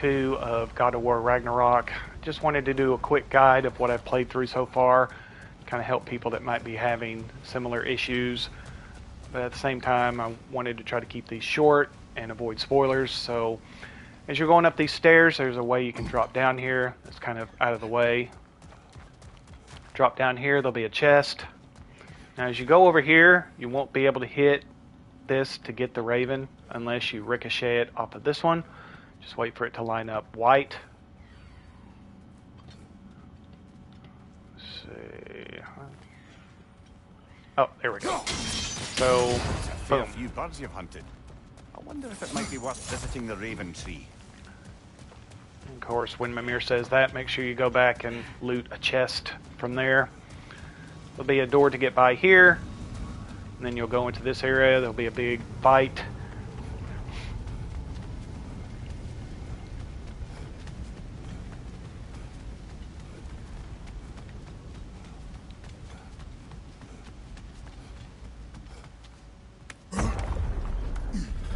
2 of God of War Ragnarok. Just wanted to do a quick guide of what I've played through so far, kind of help people that might be having similar issues. But at the same time, I wanted to try to keep these short and avoid spoilers. So as you're going up these stairs, there's a way you can drop down here. It's kind of out of the way. Drop down here, there'll be a chest. Now as you go over here, you won't be able to hit this to get the raven unless you ricochet it off of this one. Just wait for it to line up white. Let's see. Oh, there we go. So, boom. A few birds you've hunted. I wonder if it might be worth visiting the Raven Tree. Of course, when Mimir says that, make sure you go back and loot a chest from there. There'll be a door to get by here. And then you'll go into this area. There'll be a big fight.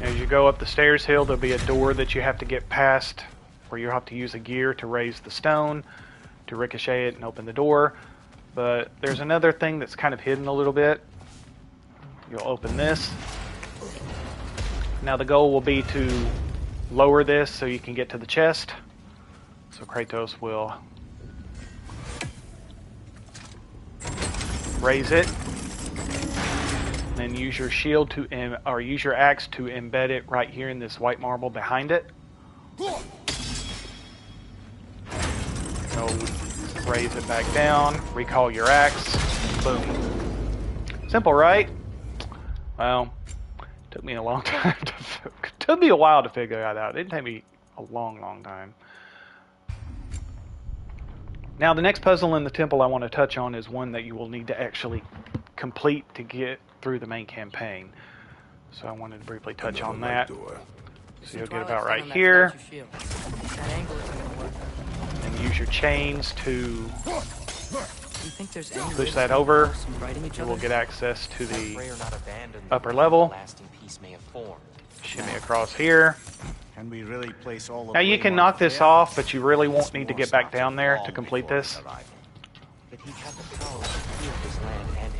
As you go up the stairs hill, there'll be a door that you have to get past where you have to use a gear to raise the stone to ricochet it and open the door. But there's another thing that's kind of hidden a little bit. You'll open this. Now the goal will be to lower this so you can get to the chest. So Kratos will raise it. Then use your shield to, or use your axe to embed it right here in this white marble behind it. So raise it back down, recall your axe, boom. Simple, right? Well, took me a long time took me a while to figure that out. It didn't take me a long time. Now the next puzzle in the temple I want to touch on is one that you will need to actually complete to get through the main campaign. So I wanted to briefly touch on that. So you'll get about right here. And use your chains to push that over. You will get access to the upper level. Shimmy across here. Now you can knock this off, but you really won't need to get back down there to complete this.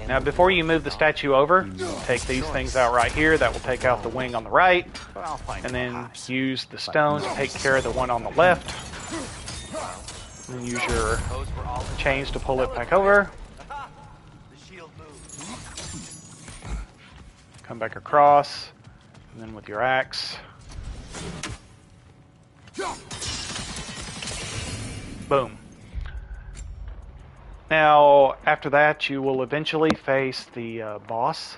Now before you move the statue over, take these things out right here. That will take out the wing on the right. And then use the stone to take care of the one on the left. And then use your chains to pull it back over. Come back across. And then with your axe. Boom. Now, after that, you will eventually face the boss.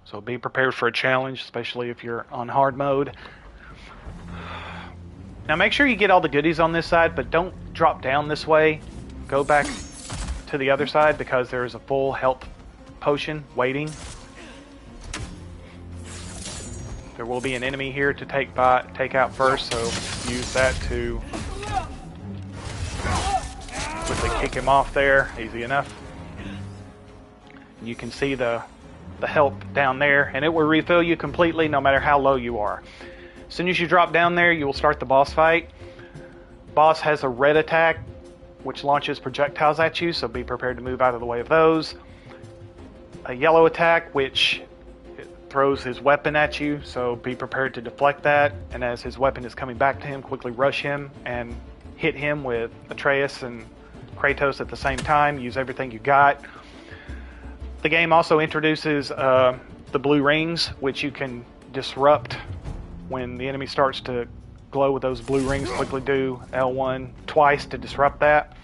So be prepared for a challenge, especially if you're on hard mode. Now make sure you get all the goodies on this side, but don't drop down this way. Go back to the other side because there is a full health potion waiting. There will be an enemy here to take out first, so use that to quickly kick him off there. Easy enough. You can see the health down there, and it will refill you completely no matter how low you are. As soon as you drop down there, you will start the boss fight. Boss has a red attack, which launches projectiles at you, so be prepared to move out of the way of those. A yellow attack, which throws his weapon at you, so be prepared to deflect that, and as his weapon is coming back to him, quickly rush him and hit him with Atreus and Kratos at the same time. Use everything you got. The game also introduces the blue rings, which you can disrupt when the enemy starts to glow with those blue rings. Quickly do L1 twice to disrupt that.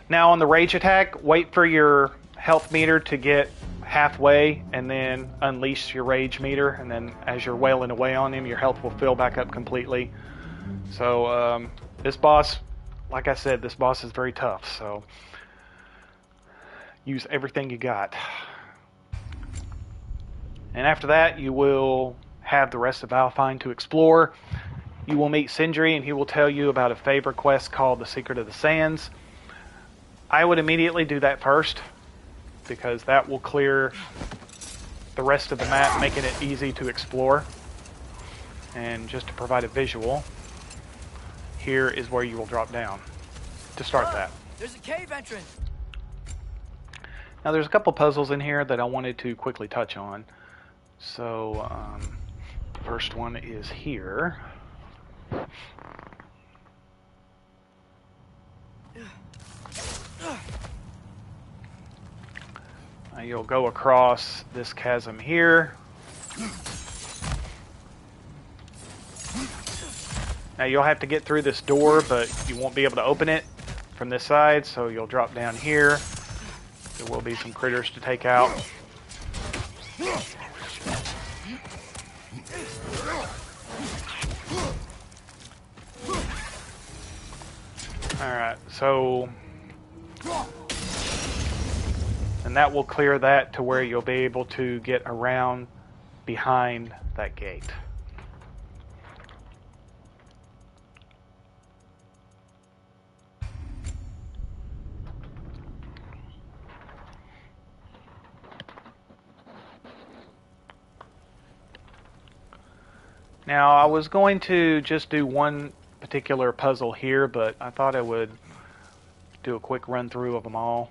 Now on the rage attack, wait for your health meter to get halfway and then unleash your rage meter, and then as you're wailing away on him, your health will fill back up completely. So this boss, like I said, this boss is very tough, so use everything you got. And after that, you will have the rest of Alfheim to explore. You will meet Sindri, and he will tell you about a favor quest called the Secret of the Sands. I would immediately do that first, because that will clear the rest of the map, making it easy to explore. And just to provide a visual, here is where you will drop down to start that. There's a cave entrance. Now there's a couple puzzles in here that I wanted to quickly touch on. So the first one is here. You'll go across this chasm here. Now you'll have to get through this door, but you won't be able to open it from this side, so you'll drop down here. There will be some critters to take out. Alright, so... and that will clear that to where you'll be able to get around behind that gate. Now, I was going to just do one particular puzzle here, but I thought I would do a quick run through of them all,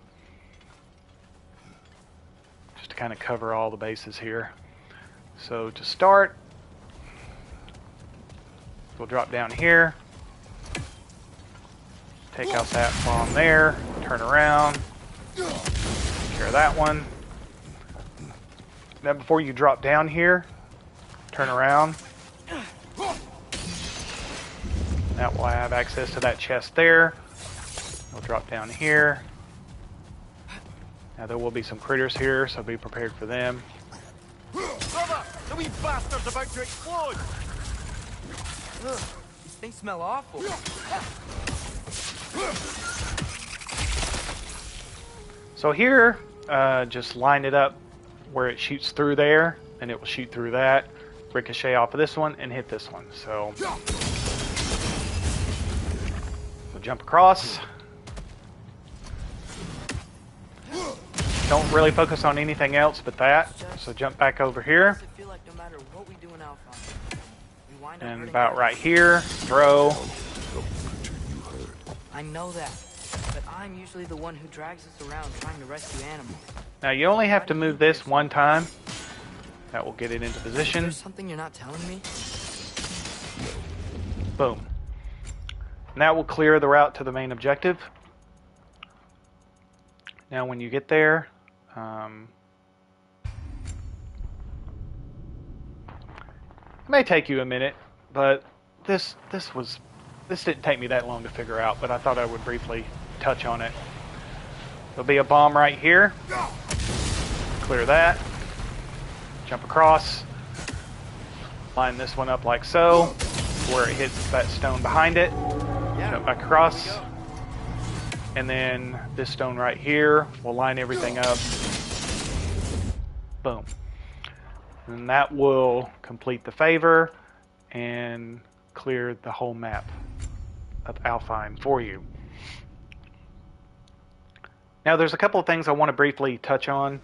just to kind of cover all the bases here. So to start, we'll drop down here, take out that bomb there, turn around, take care of that one. Now before you drop down here, turn around. That will have access to that chest there. We'll drop down here. Now there will be some critters here, so be prepared for them. Brother, the wee bastard's about to explode! Ugh, these things smell awful. So here, just line it up where it shoots through there, and it will shoot through that, ricochet off of this one, and hit this one. So we'll jump across. Don't really focus on anything else but that. So jump back over here. And about right here, throw. I know that, but I'm usually the one who drags us around trying to rescue animals. Now you only have to move this one time. That will get it into position. There's something you're not telling me? Boom. And that will clear the route to the main objective. Now when you get there, it may take you a minute, but this didn't take me that long to figure out, but I thought I would briefly touch on it. There'll be a bomb right here. Clear that. Jump across. Line this one up like so, where it hits that stone behind it. Jump back across. And then this stone right here will line everything up. Boom. And that will complete the favor and clear the whole map of Alfheim for you. Now there's a couple of things I want to briefly touch on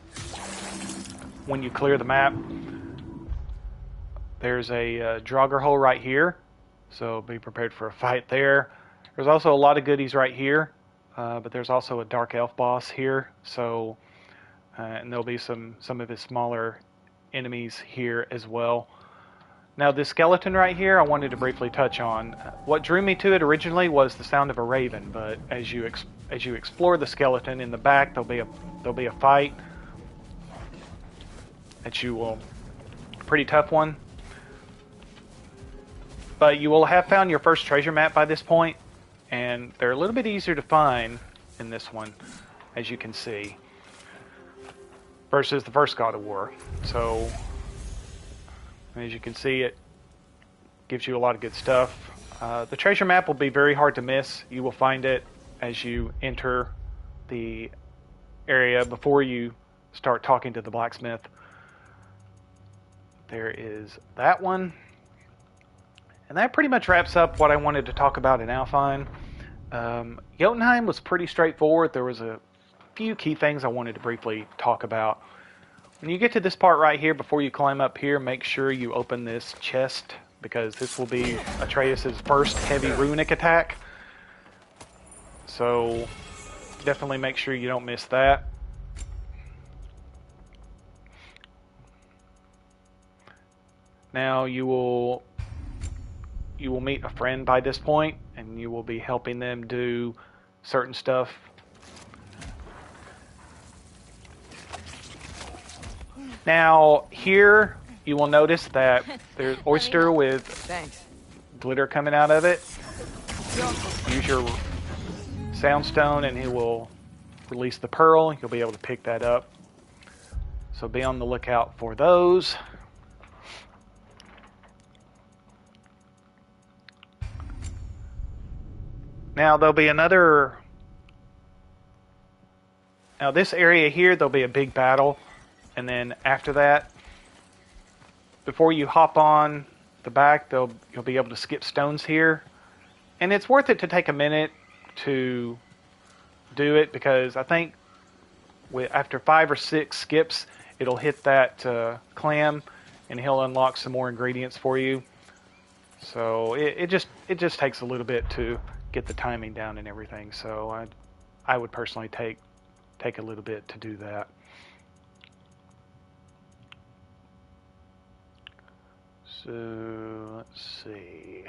when you clear the map. There's a Draugr hole right here, so be prepared for a fight there. There's also a lot of goodies right here. But there's also a dark elf boss here, so and there'll be some of his smaller enemies here as well. Now this skeleton right here, I wanted to briefly touch on. What drew me to it originally was the sound of a raven, but as you explore the skeleton in the back, there'll be a fight that you will, pretty tough one. But you will have found your first treasure map by this point. And they're a little bit easier to find in this one, as you can see, versus the first God of War. So, as you can see, it gives you a lot of good stuff. The treasure map will be very hard to miss. You will find it as you enter the area before you start talking to the blacksmith. There is that one. And that pretty much wraps up what I wanted to talk about in Alfheim. Jotunheim was pretty straightforward. There was a few key things I wanted to briefly talk about. When you get to this part right here, before you climb up here, make sure you open this chest, because this will be Atreus' first heavy runic attack. So definitely make sure you don't miss that. Now you will meet a friend by this point, and you will be helping them do certain stuff. Now here you will notice that there's oyster with Thanks. glitter coming out of it. Use your soundstone and he will release the pearl. You'll be able to pick that up. So be on the lookout for those. Now there'll be another... Now this area here, there'll be a big battle. And then after that, before you hop on the back, you'll be able to skip stones here. And it's worth it to take a minute to do it, because I think after 5 or 6 skips, it'll hit that clam, and he'll unlock some more ingredients for you. So it just takes a little bit to get the timing down and everything. So I would personally take a little bit to do that. So let's see.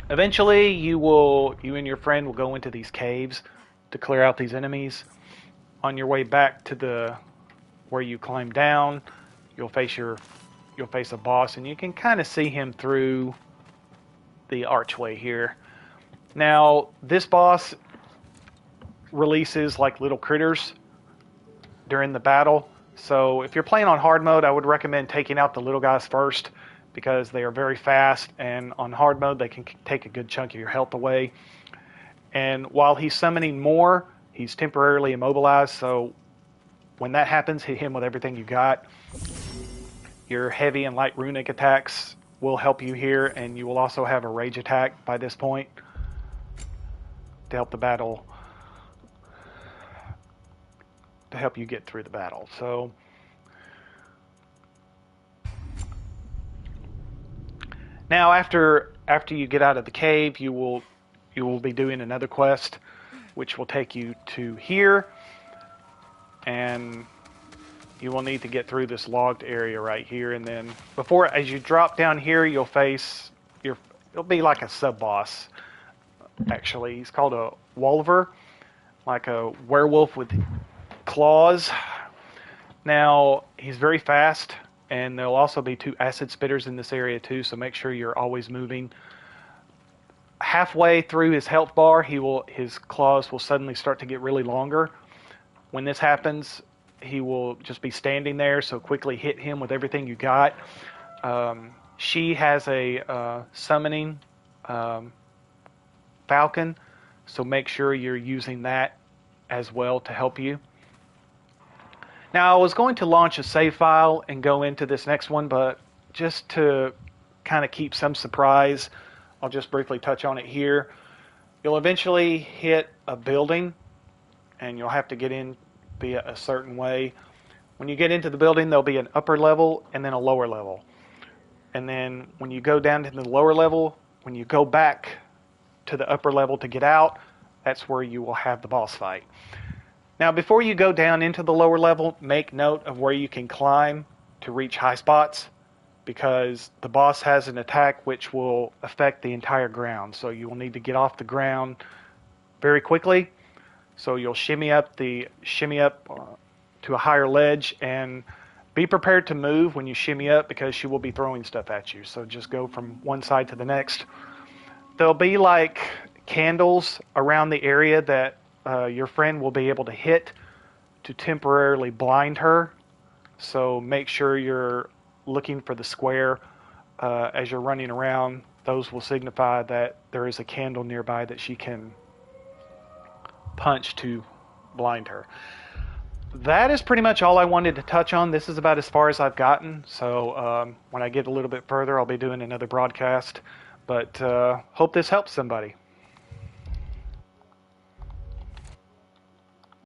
Eventually, you and your friend will go into these caves to clear out these enemies. On your way back to where you climb down, you'll face a boss, and you can kind of see him through the archway here. Now, this boss releases like little critters during the battle. So if you're playing on hard mode, I would recommend taking out the little guys first, because they are very fast, and on hard mode they can take a good chunk of your health away. And while he's summoning more, he's temporarily immobilized, so when that happens, hit him with everything you got. Your heavy and light runic attacks will help you here, and you will also have a rage attack by this point to help the battle, to help you get through the battle. So now after you get out of the cave, you will be doing another quest, which will take you to here, and you will need to get through this logged area right here. And then as you drop down here, it'll be like a sub boss. Actually, he's called a wolver, like a werewolf with claws. Now he's very fast, and there'll also be 2 acid spitters in this area too, so make sure you're always moving. Halfway through his health bar, his claws will suddenly start to get really longer. When this happens, he will just be standing there, so quickly hit him with everything you got. She has a summoning falcon, so make sure you're using that as well to help you. Now, I was going to launch a save file and go into this next one, but just to kind of keep some surprise, I'll just briefly touch on it here. You'll eventually hit a building, and you'll have to get in via a certain way. When you get into the building, there'll be an upper level and then a lower level. And then when you go down to the lower level, when you go back to the upper level to get out, that's where you will have the boss fight. Now, before you go down into the lower level, make note of where you can climb to reach high spots, because the boss has an attack which will affect the entire ground. So you will need to get off the ground very quickly. So you'll shimmy up to a higher ledge, and be prepared to move when you shimmy up, because she will be throwing stuff at you. So just go from one side to the next. There'll be like candles around the area that your friend will be able to hit to temporarily blind her. So make sure you're looking for the square as you're running around. Those will signify that there is a candle nearby that she can punch to blind her. That is pretty much all I wanted to touch on. This is about as far as I've gotten. So when I get a little bit further, I'll be doing another broadcast. But hope this helps somebody.